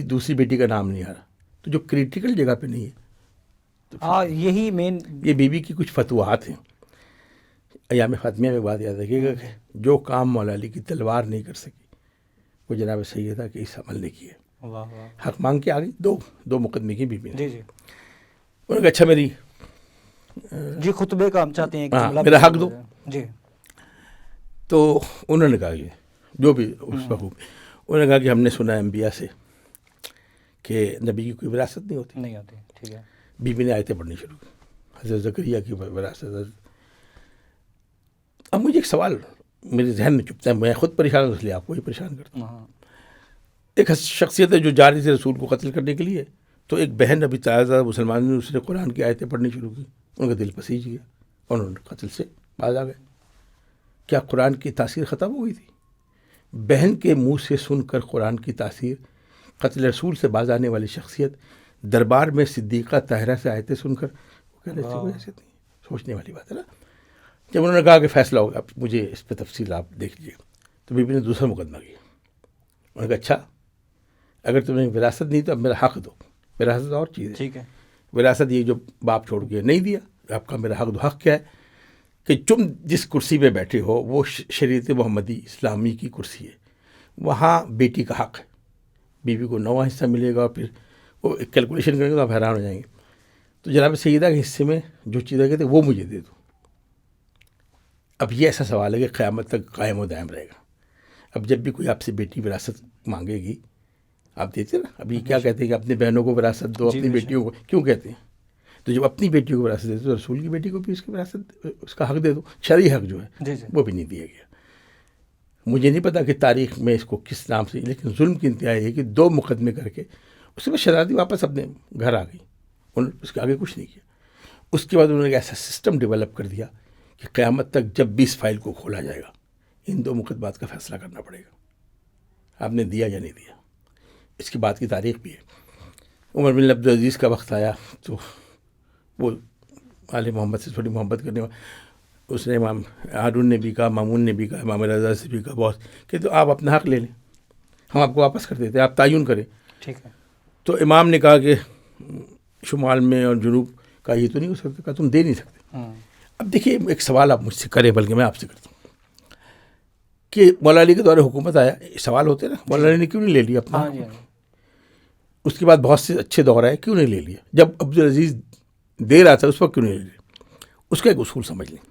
دوسری بیٹی کا نام نہیں آ رہا. تو جو کریٹیکل جگہ پہ نہیں ہے، یہی مین یہ بی بی کی کچھ فتوحات ہیں. ایام فاطمیہ میں بات یاد رکھیے گا کہ جو کام مولا علی کی تلوار نہیں کر سکی وہ جناب سیدہ کہ اس عمل نے کیے. حق مانگ کے آگئی. 2 مقدمے کی بی بی نے. انہوں نے کہا اچھا میری خطبے کا ہم چاہتے ہیں کہ میرا حق دو. جی. تو انہوں نے کہا کہ جو بھی اس وقت انہوں نے کہا کہ ہم نے سنا انبیاء سے کہ نبی کی کوئی وراثت نہیں ہوتی. ٹھیک ہے. بی بی نے آیتیں پڑھنی شروع کی، حضرت زکریا کی وراثت. اب مجھے ایک سوال میرے ذہن میں چپتا ہے، میں خود پریشان ہوں اس لیے آپ کو ہی پریشان کرتا ہوں. ایک شخصیت ہے جو جا رہی تھی رسول کو قتل کرنے کے لیے، تو ایک بہن ابھی تازہ مسلمان نے اس نے قرآن کی آیتیں پڑھنی شروع کی، ان کا دل پسیج گیا اور انہوں نے قتل سے باز آ گئے. کیا قرآن کی تاثیر ختم ہو گئی تھی؟ بہن کے منہ سے سن کر قرآن کی تاثیر، قتل رسول سے باز آنے والی شخصیت، دربار میں صدیقہ طاہرہ سے آیتیں سن کر وہ کہہ رہے تھے کوئی ایسے نہیں. سوچنے والی بات ہے نا. جب انہوں نے کہا کہ فیصلہ ہوگا، اب مجھے اس پہ تفصیل آپ دیکھ لیجیے، تو بی بی نے دوسرا مقدمہ کیا. انہوں نے کہا اچھا اگر تمہیں وراثت نہیں تو اب میرا حق دو. وراثت اور چیز ہے. ٹھیک ہے. وراثت یہ جو باپ چھوڑ کے نہیں دیا، آپ کا میرا حق دو. حق کیا ہے کہ تم جس کرسی پہ بیٹھے ہو وہ شریعت محمدی اسلامی کی کرسی ہے، وہاں بیٹی کا حق ہے. بیوی کو 9واں حصہ ملے گا، پھر وہ ایک کیلکولیشن کریں گے تو آپ حیران ہو جائیں گے. تو جناب سیدہ کے حصے میں جو چیزیں کہتے ہیں وہ مجھے دے دو. اب یہ ایسا سوال ہے کہ قیامت تک قائم و دائم رہے گا. اب جب بھی کوئی آپ سے بیٹی وراثت مانگے گی آپ دیتے نا. ابھی کیا کہتے ہیں کہ اپنی بہنوں کو وراثت دو، اپنی بیٹیوں کو کیوں کہتے ہیں؟ تو جب اپنی بیٹی کو وراثت دیتے تو رسول کی بیٹی کو بھی اس کی وراثت اس کا حق دے دو. شرعی حق جو ہے وہ بھی نہیں دیا گیا. مجھے نہیں پتا کہ تاریخ میں اس کو کس نام سے, لیکن ظلم کی انتہا یہ ہے کہ 2 مقدمے کر کے اس کے بعد شہزادی واپس اپنے گھر آ گئی, انہوں نے اس کے آگے کچھ نہیں کیا. اس کے بعد انہوں نے ایک ایسا سسٹم ڈیولپ کر دیا کہ قیامت تک جب بھی اس فائل کو کھولا جائے گا ان 2 مقدمات کا فیصلہ کرنا پڑے گا, آپ نے دیا یا نہیں دیا. اس کے بعد کی تاریخ بھی ہے. عمر بن عبدالعزیز کا وقت آیا تو وہ آل محمد سے تھوڑی محبت کرنے والا, اس نے امام ہارون نے بھی کہا, مامون نے بھی کہا, امام رضا سے بھی کہا بہت کہ تو آپ اپنا حق لے لیں, ہم آپ کو واپس کر دیتے, آپ تعین کریں. ٹھیک ہے. تو امام نے کہا کہ شمال میں اور جنوب کا یہ تو نہیں ہو سکتا, کہا تم دے نہیں سکتے. اب دیکھیے ایک سوال آپ مجھ سے کریں, بلکہ میں آپ سے کرتا ہوں کہ مولا علی کے دور حکومت آیا, سوال ہوتے نا مولا علی نے کیوں نہیں لے لیا اپنا, اس کے بعد بہت سے اچھے دور آئے کیوں نہیں لے لیا, جب عبدالعزیز دے رہا تھا اس وقت کیوں نہیں لے لیا. اس کا ایک اصول سمجھ لیں.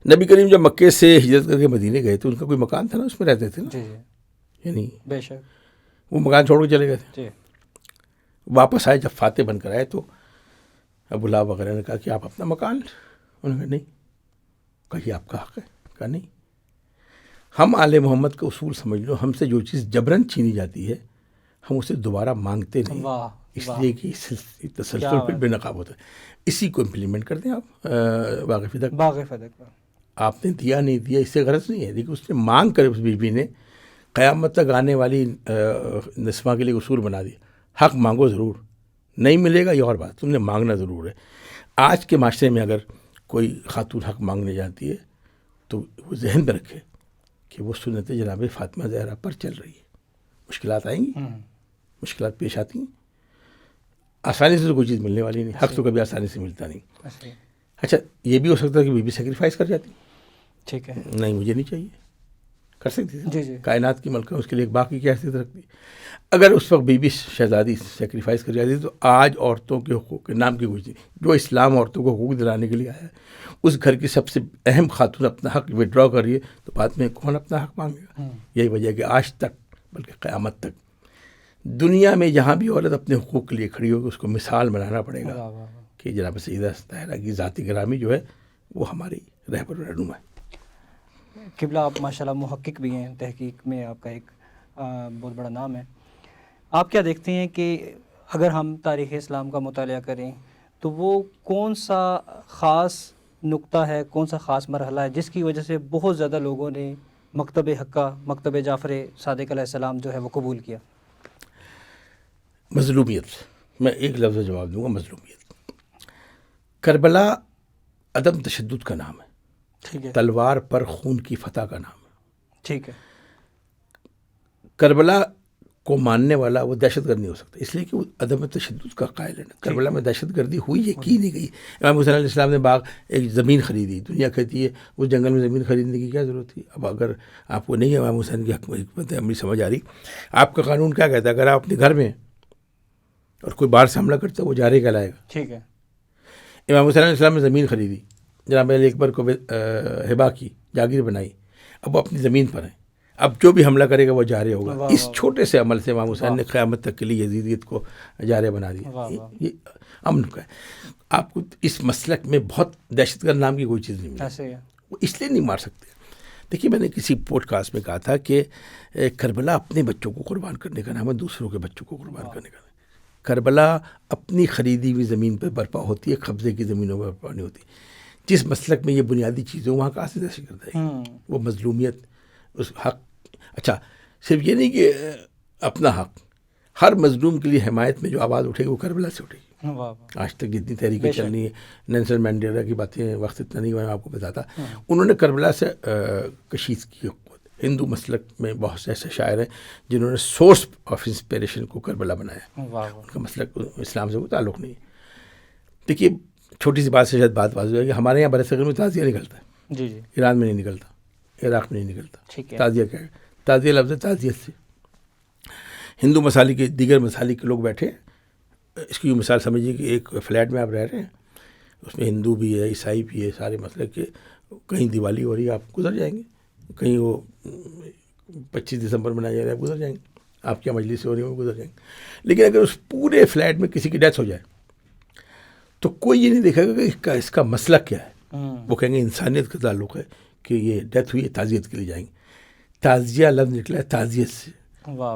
نبی کریم جب مکے سے ہجرت کر کے مدینے گئے تو ان کا کوئی مکان تھا نا, اس میں رہتے تھے نا, یعنی بے شک وہ مکان چھوڑ کے چلے گئے تھے. جی. واپس آئے, جب فاتح بن کر آئے تو ابو لہب وغیرہ نے کہا کہ آپ اپنا مکان, انہوں نے کہا نہیں. کہا یہ آپ کا حق ہے. کہا نہیں, ہم آل محمد کا اصول سمجھ لو, ہم سے جو چیز جبراً چھینی جاتی ہے ہم اسے دوبارہ مانگتے نہیں, اس لیے کہ تسلسل پھر بے نقاب ہوتا ہے. اسی کو امپلیمنٹ کر دیں آپ. واقف تک آپ نے دیا نہیں دیا اس سے غرض نہیں ہے, لیکن اس نے مانگ کر اس بیوی نے قیامت تک آنے والی نسواں کے لیے اصول بنا دیا, حق مانگو ضرور, نہیں ملے گا یہ اور بات, تم نے مانگنا ضرور ہے. آج کے معاشرے میں اگر کوئی خاتون حق مانگنے جاتی ہے تو وہ ذہن میں رکھے کہ وہ سنت جناب فاطمہ زہرا پر چل رہی ہے. مشکلات آئیں گی, مشکلات پیش آتی ہیں, آسانی سے تو کوئی چیز ملنے والی نہیں, حق تو کبھی آسانی سے ملتا نہیں. اچھا یہ بھی ہو سکتا ہے کہ بیوی سیکریفائس کر جاتی, ٹھیک ہے, نہیں مجھے نہیں چاہیے, کر سکتی تھی. جی. کائنات کی ملکہ اس کے لیے ایک باقی کی حیثیت رکھتی. اگر اس وقت بیوی شہزادی سیکریفائس کر جاتی تو آج عورتوں کے حقوق کے نام کی کچھ نہیں, جو اسلام عورتوں کو حقوق دلانے کے لیے آیا ہے, اس گھر کی سب سے اہم خاتون اپنا حق وڈرا کر رہی ہے تو بعد میں کون اپنا حق مانگے گا. یہی وجہ ہے کہ آج تک بلکہ قیامت تک دنیا میں جہاں بھی عورت اپنے حقوق کے لیے کھڑی ہوگی اس کو مثال بنانا پڑے گا کہ جناب سیدہ طاہرہ کی ذاتی گرامی جو ہے وہ ہماری رہبر و رہنما ہے. قبلہ آپ ماشاءاللہ محقق بھی ہیں, تحقیق میں آپ کا ایک بہت بڑا نام ہے. آپ کیا دیکھتے ہیں کہ اگر ہم تاریخ اسلام کا مطالعہ کریں تو وہ کون سا خاص نقطہ ہے, کون سا خاص مرحلہ ہے جس کی وجہ سے بہت زیادہ لوگوں نے مکتب حقہ, مکتب جعفر صادق علیہ السلام جو ہے وہ قبول کیا؟ مظلومیت. میں ایک لفظ جواب دوں گا, مظلومیت. کربلا عدم تشدد کا نام ہے, ٹھیک ہے, تلوار پر خون کی فتح کا نام ہے. ٹھیک ہے. کربلا کو ماننے والا وہ دہشت گرد نہیں ہو سکتا, اس لیے کہ وہ عدم تشدد کا قائل ہے. کربلا میں دہشت گردی ہوئی ہے کی نہیں گئی. امام حسین علیہ السلام نے باغ ایک زمین خریدی, دنیا کہتی ہے اس جنگل میں زمین خریدنے کی کیا ضرورت تھی. اب اگر آپ کو نہیں امام حسین کی حکمت عملی سمجھ آ رہی, آپ کا قانون کیا کہتا ہے, اگر آپ اپنے گھر میں اور کوئی باہر سے حملہ کرتا ہے وہ جارح کہلائے گا. ٹھیک ہے. امام حسین علیہ السلام نے زمین خریدی, جناب علی اکبر کو ہبا کی, جاگیر بنائی, اب وہ اپنی زمین پر ہیں, اب جو بھی حملہ کرے گا وہ جارح ہوگا. اس چھوٹے سے عمل سے امام حسین نے قیامت تک کے لیے یزیدیت کو جارح بنا دیا. یہ امن کا ہے. آپ کو اس مسلک میں بہت دہشت گرد نام کی کوئی چیز نہیں ملی, وہ اس لیے نہیں مار سکتے. دیکھیے میں نے کسی پوڈ کاسٹ میں کہا تھا کہ کربلا اپنے بچوں کو قربان کرنے کا نام ہے, دوسروں کے بچوں کو قربان کرنے کا. کربلا اپنی خریدی ہوئی زمین پہ برپا ہوتی ہے, قبضے کی زمینوں پر برپا نہیں ہوتی. جس مسلک میں یہ بنیادی چیزیں وہاں کہاں سے دہشت گرد ہے, وہ مظلومیت, اس حق. اچھا صرف یہ نہیں کہ اپنا حق, ہر مظلوم کے لیے حمایت میں جو آواز اٹھے گی وہ کربلا سے اٹھے گی. آج تک جتنی تحریکیں چل رہی ہیں, نیلسن مینڈیلا کی باتیں, وقت اتنا نہیں ہوا میں آپ کو بتاتا, انہوں نے کربلا سے کشید کی. ہندو مسلک میں بہت سے ایسے شاعر ہیں جنہوں نے سورس آف انسپریشن کو کربلا بنایا. ان کا مسلک اسلام سے کوئی تعلق نہیں. دیکھیے چھوٹی سی بات سے شاید بات واضح ہے کہ ہمارے یہاں برصغیر میں تعزیہ نکلتا ہے, جی ایران میں نہیں نکلتا, عراق میں نہیں نکلتا. تعزیہ کیا ہے, تعزیہ لفظ ہے تعزیت سے. ہندو مسالک کے دیگر مسالک کے لوگ بیٹھے, اس کی مثال سمجھیے کہ ایک فلیٹ میں آپ رہ رہے ہیں, اس میں ہندو بھی ہے, عیسائی بھی ہے, سارے مسلک کے. کہیں دیوالی ہو رہی ہے آپ گزر جائیں گے, کہیں وہ 25 دسمبر منایا جا رہا ہے گزر جائیں گے, آپ کیا مجلس ہو رہی ہے وہ گزر جائیں گے. لیکن اگر اس پورے فلیٹ میں کسی کی ڈیتھ ہو جائے تو کوئی یہ نہیں دیکھے گا کہ اس کا مسلک کیا ہے. وہ کہیں گے انسانیت کا تعلق ہے کہ یہ ڈیتھ ہوئی ہے تعزیت کے لیے جائیں گے. تعزیہ لفظ نکلا ہے تعزیت سے.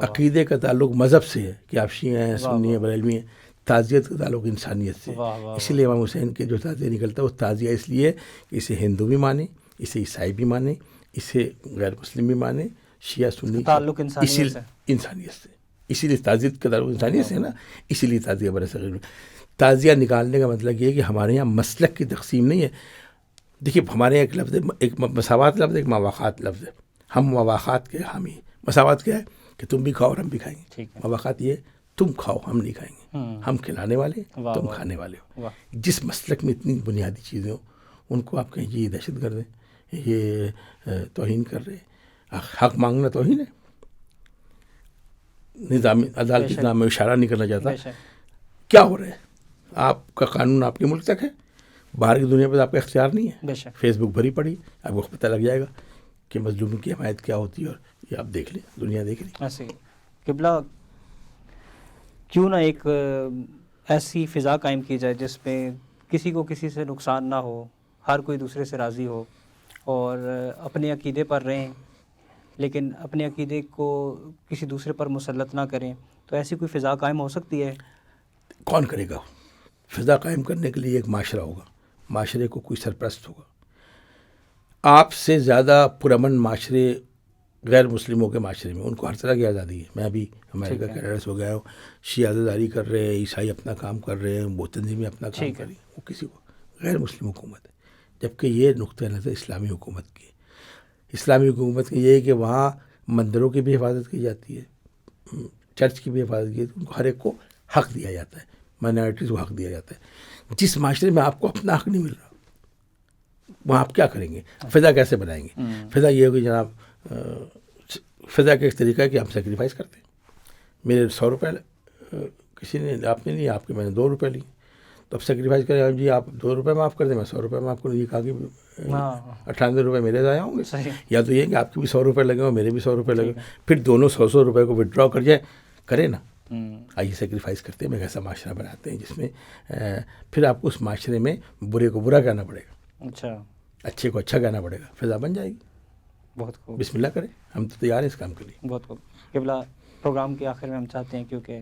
عقیدے کا تعلق مذہب سے ہے کہ آپ شیعہ ہیں, سنی ہیں, بریلوی ہیں. تعزیت کا تعلق انسانیت سے. اسی لیے امام حسین کے جو تعزیہ نکلتا ہے وہ تعزیہ اس لیے کہ اسے ہندو بھی مانے, اسے عیسائی بھی مانے, اسے غیر مسلم بھی مانے, شیعہ سنی تعلق انسانیت سے. انسانیت سے. اسی لیے تعزیت کا تعلق انسانیت سے ہے نا. اسی لیے تعزیہ برصغیر میں تعزیہ نکالنے کا مطلب یہ ہے کہ ہمارے یہاں مسلک کی تقسیم نہیں ہے. دیکھیے ہمارے یہاں ایک لفظ ہے, ایک مساوات لفظ ہے, ایک مواخات لفظ ہے. ہم مواخات کے حامی ہیں. مساوات کیا ہے کہ تم بھی کھاؤ اور ہم بھی کھائیں گے. مواخات یہ تم کھاؤ ہم نہیں کھائیں گے, ہم کھلانے والے تم کھانے والے ہو. جس مسلک میں اتنی بنیادی چیزیں ہوں ان کو آپ کہیں یہ دہشت گرد ہیں, یہ توہین کر رہے ہیں. حق مانگنا توہین ہے. نظام عدالت نظام میں اشارہ نہیں کرنا چاہتا. کیا ہو رہا ہے؟ آپ کا قانون آپ کے ملک تک ہے, باہر کی دنیا پہ آپ کا اختیار نہیں ہے. فیس بک بھری پڑی, آپ کو پتہ لگ جائے گا کہ مظلوم کی حمایت کیا ہوتی ہے, اور یہ آپ دیکھ لیں, دنیا دیکھ لیں. ایسے قبلہ کیوں نہ ایک ایسی فضا قائم کی جائے جس میں کسی کو کسی سے نقصان نہ ہو, ہر کوئی دوسرے سے راضی ہو اور اپنے عقیدے پر رہیں لیکن اپنے عقیدے کو کسی دوسرے پر مسلط نہ کریں. تو ایسی کوئی فضا قائم ہو سکتی ہے؟ کون کرے گا؟ فضا قائم کرنے کے لیے ایک معاشرہ ہوگا, معاشرے کو کوئی سرپرست ہوگا. آپ سے زیادہ پرامن معاشرے غیر مسلموں کے معاشرے میں, ان کو ہر طرح کی آزادی ہے. میں ابھی امریکہ کینیڈا سے ہو گیا ہوں, شیعہ آزاداری کر رہے ہیں, عیسائی اپنا کام کر رہے ہیں, وہ تنظیمیں اپنا کام کر رہی ہیں, وہ کسی کو غیر مسلم حکومت ہے. جبکہ یہ نقطۂ نظر اسلامی حکومت کی ہے. اسلامی حکومت کی یہ ہے کہ وہاں مندروں کی بھی حفاظت کی جاتی ہے, چرچ کی بھی حفاظت کی جاتی ہے. ان کو ہر ایک کو حق دیا جاتا ہے, مائنارٹیز کو حق دیا جاتا ہے. جس معاشرے میں آپ کو اپنا حق نہیں مل رہا وہاں آپ کیا کریں گے؟ فضا کیسے بنائیں گے؟ فضا یہ ہوگی جناب, فضا کا ایک طریقہ ہے کہ ہم سیکریفائس کرتے ہیں. میرے 100 روپے کسی نے, آپ نے نہیں, آپ کے میں نے 2 روپے لی, تو اب سیکریفائس کریں جی آپ 2 روپے معاف کر دیں, میں 100 روپے معاف کروں. یہ کہا کہ 98 روپے میرے ضائع ہوں گے. یا تو یہ کہ آپ کے بھی 100 روپے لگے اور میرے بھی 100 روپے لگے, پھر دونوں 100 روپے کو ودڈرا کر جائے کرے نا. آئیے سیکریفائس کرتے ہیں, ایک ایسا معاشرہ بناتے ہیں جس میں پھر آپ کو اس معاشرے میں برے کو برا کہنا پڑے گا, اچھا اچھے کو اچھا کہنا پڑے گا. فضا بن جائے گی. بہت خوب, بسم اللہ کریں, ہم تو تیار ہیں اس کام کے لیے. بہت خوب. قبلہ پروگرام کے آخر میں ہم چاہتے ہیں کیونکہ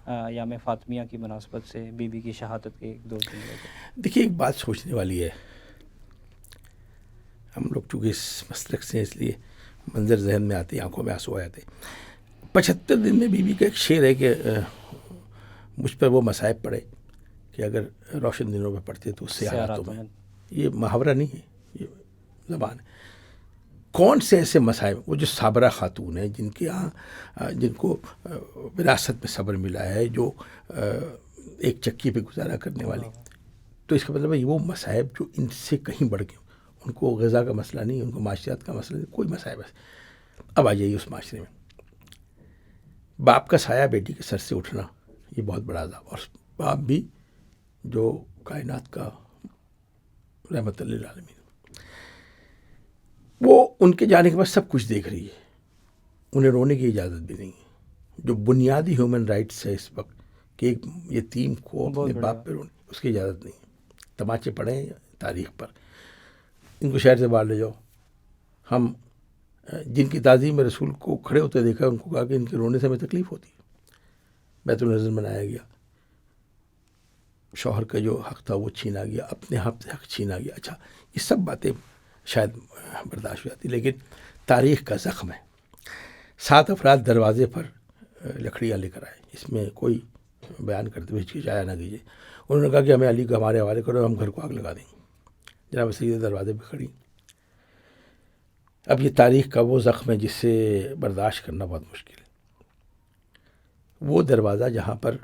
ایام فاطمیہ کی مناسبت سے بی بی کی شہادت کے 2 دن لگے. دیکھیے ایک بات سوچنے والی ہے, ہم لوگ چونکہ اس مسلک سے اس لیے منظر ذہن میں آتے, آنکھوں میں آنسو آ جاتے. 75 دن میں بی بی کا ایک شعر ہے کہ مجھ پر وہ مصائب پڑے کہ اگر روشن دنوں میں پڑھتے تو اس سے حالاتوں میں. یہ محاورہ نہیں ہے, یہ زبان ہے. کون سے ایسے مصائب, وہ جو صابرہ خاتون ہیں جن کے یہاں جن کو وراثت میں صبر ملا ہے, جو ایک چکی پہ گزارا کرنے والی, تو اس کا مطلب ہے وہ مصائب جو ان سے کہیں بڑھ گئے. ان کو غذا کا مسئلہ نہیں, ان کو معاشیات کا مسئلہ نہیں, کوئی مصائب ہے. اب آ جائیے اس معاشرے میں, باپ کا سایہ بیٹی کے سر سے اٹھنا یہ بہت بڑا عذاب, اور باپ بھی جو کائنات کا رحمت للعالمین, وہ ان کے جانے کے بعد سب کچھ دیکھ رہی ہے, انہیں رونے کی اجازت بھی نہیں ہے. جو بنیادی ہیومن رائٹس ہے اس وقت کہ ایک یتیم کو اپنے باپ پہ رونے, اس کی اجازت نہیں ہے. تماچے پڑھیں تاریخ پر, ان کو شہر سے باہر لے جاؤ. ہم جن کی تعظیم رسول کو کھڑے ہوتے دیکھا, ان کو کہا کہ ان کے رونے سے ہمیں تکلیف ہوتی ہے. بیت النظر بنایا گیا, شوہر کا جو حق تھا وہ چھینا گیا, اپنے ہاتھ سے حق چھینا گیا. اچھا یہ سب باتیں شاید برداشت ہو جاتی, لیکن تاریخ کا زخم ہے. 7 افراد دروازے پر لکڑیاں لے کر آئے, اس میں کوئی بیان کرتے ہوئے ہچکچایا نہ کیجیے. انہوں نے کہا کہ ہمیں علی کو ہمارے حوالے کرو, ہم گھر کو آگ لگا دیں گے. جناب سیدہ دروازے پہ کھڑی. اب یہ تاریخ کا وہ زخم ہے جس سے برداشت کرنا بہت مشکل ہے. وہ دروازہ جہاں پر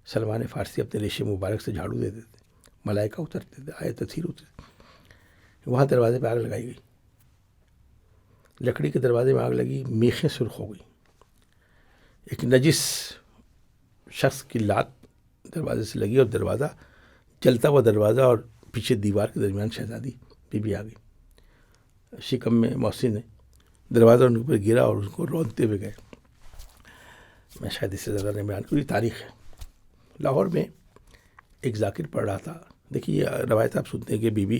سلمان فارسی اپنے ریشے مبارک سے جھاڑو دیتے تھے, ملائکہ اترتے تھے, آئے تطہیر ہوتے تھے, وہاں دروازے پہ آگ لگائی گئی. لکڑی کے دروازے میں آگ لگی, میخیں سرخ ہو گئی. ایک نجس شخص کی لات دروازے سے لگی, اور دروازہ جلتا ہوا دروازہ اور پیچھے دیوار کے درمیان شہزادی بی بی آ گئی. شکم میں محسن نے دروازہ ان پر گرا اور اس کو رونتے ہوئے گئے. میں شاید اس سے زیادہ نہیں بیان کری, تاریخ ہے. لاہور میں ایک ذاکر پڑھ رہا تھا. دیکھیے یہ روایت آپ سنتے ہیں کہ بی بی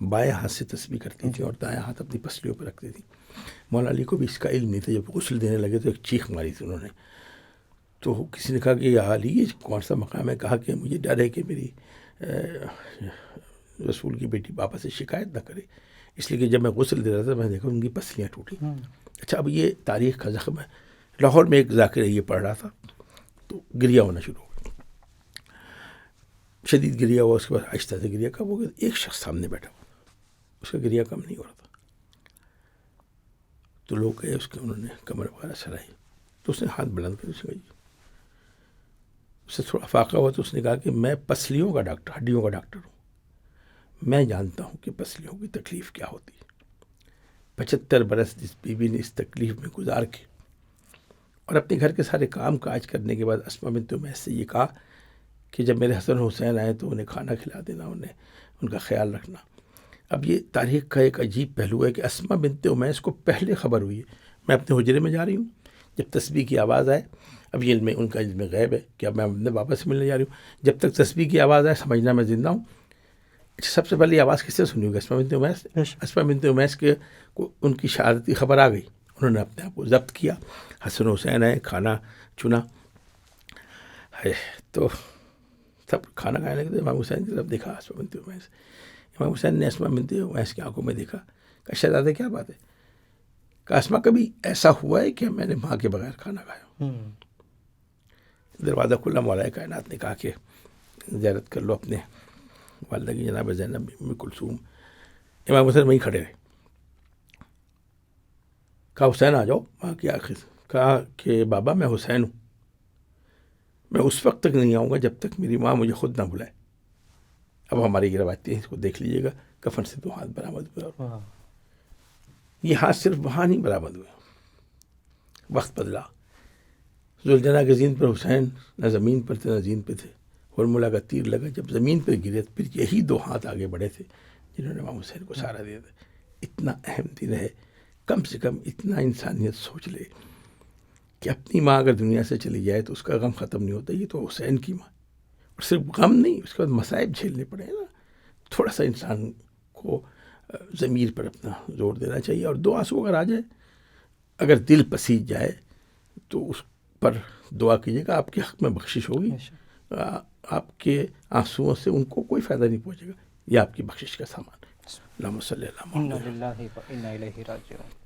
بائیں ہاتھ سے تسبیح کرتی تھی اور دائیں ہاتھ اپنی پسلیوں پہ رکھتی تھی. مولانا علی کو بھی اس کا علم نہیں تھا. جب غسل دینے لگے تو ایک چیخ ماری تھی انہوں نے. تو کسی نے کہا کہ یا علی یہ کون سا مقام ہے؟ کہا کہ مجھے ڈر ہے کہ میری رسول کی بیٹی پاپا سے شکایت نہ کرے، اس لیے کہ جب میں غسل دے رہا تھا میں نے دیکھا ان کی پسلیاں ٹوٹی. اچھا اب یہ تاریخ کا زخم ہے. لاہور میں ایک ذاکر یہ پڑھ رہا تھا تو گریا ہونا شروع ہو گیا، شدید گریا ہوا. اس کے بعد آہستہ سے گریا کم ہو گیا. ایک شخص سامنے بیٹھا ہوا، اس کا گریا کم نہیں ہو رہا تھا. تو لوگ گئے اس کے، انہوں نے کمر وغیرہ سرائی تو اس نے ہاتھ بلند کر اس سے تھوڑا فاقہ ہوا تو اس نے کہا کہ میں پسلیوں کا ڈاکٹر، ہڈیوں کا ڈاکٹر ہوں، میں جانتا ہوں کہ پسلیوں کی تکلیف کیا ہوتی ہے. 75 برس جس بی بی نے اس تکلیف میں گزار کے اور اپنے گھر کے سارے کام کاج کرنے کے بعد اسماء بنت امیس سے یہ کہا کہ جب میرے حسن حسین آئے تو انہیں کھانا کھلا دینا، انہیں ان کا خیال رکھنا. اب یہ تاریخ کا ایک عجیب پہلو ہے کہ اسماء بنت امیس کو پہلے خبر ہوئی ہے میں اپنے حجرے میں جا رہی ہوں، جب تسبیح کی آواز آئے. اب یہ علم ان کا علم غیب ہے کہ اب میں اپنے بابا سے ملنے جا رہی ہوں. جب تک تسبیح کی آواز آئے سمجھنا میں زندہ ہوں. سب سے پہلے یہ آواز کس سے سنی ہوگی؟ اسماء بنت امیس. اسماء بنت امیس کے کو ان کی شہادتی خبر آ گئی. انہوں نے اپنے آپ کو ضبط کیا، حسن حسین آئے، کھانا چنا ہے تو سب کھانا کھانے لگے. امام حسین کی طرف دیکھا اسماء بنت امیس. امام حسین نے اسماء بنت امیس کی آنکھوں میں دیکھا. کہا شہزادے کیا بات ہے؟ کہا اسماء کبھی ایسا ہوا ہے کہ میں نے ماں کے بغیر کھانا کھایا؟ دروازہ کھلا. مولا کائنات نے کہا کہ زیارت کر لو اپنے والدہ کی، جناب زینب ام کلثوم. امام حسین وہیں کھڑے رہے. کہا حسین آ جاؤ. ماں کی آخر کہا کہ بابا میں حسین ہوں، میں اس وقت تک نہیں آؤں گا جب تک میری ماں مجھے خود نہ بلائے. اب ہماری یہ روایت ہے، اس کو دیکھ لیجیے گا. کفن سے 2 ہاتھ برآمد ہوئے اور یہ ہاتھ صرف وہاں نہیں برآمد ہوئے. وقت بدلا. ذوالجناح کے زین پر حسین نہ زمین پر تھے نہ زین پہ تھے. ہرملا کا تیر لگا جب زمین پہ گرے پھر یہی 2 ہاتھ آگے بڑھے تھے جنہوں نے امام حسین کو سہارا دیا تھا. اتنا اہم دن ہے. کم سے کم اتنا انسانیت سوچ لے کہ اپنی ماں اگر دنیا سے چلی جائے تو اس کا غم ختم نہیں ہوتا. یہ تو حسین کی ماں، اور صرف غم نہیں، اس کے بعد مصائب جھیلنے پڑے نا. تھوڑا سا انسان کو ضمیر پر اپنا زور دینا چاہیے. اور 2 آنسو اگر آ جائے، اگر دل پسیج جائے تو اس پر دعا کیجیے گا، آپ کے حق میں بخشش ہوگی. آپ کے آنسوؤں سے ان کو کوئی فائدہ نہیں پہنچے گا. یہ آپ کی بخشش کا سامان ہے. اللہم صلی اللہ علیہ وسلم. انا للہ و انا الیہ راجعون.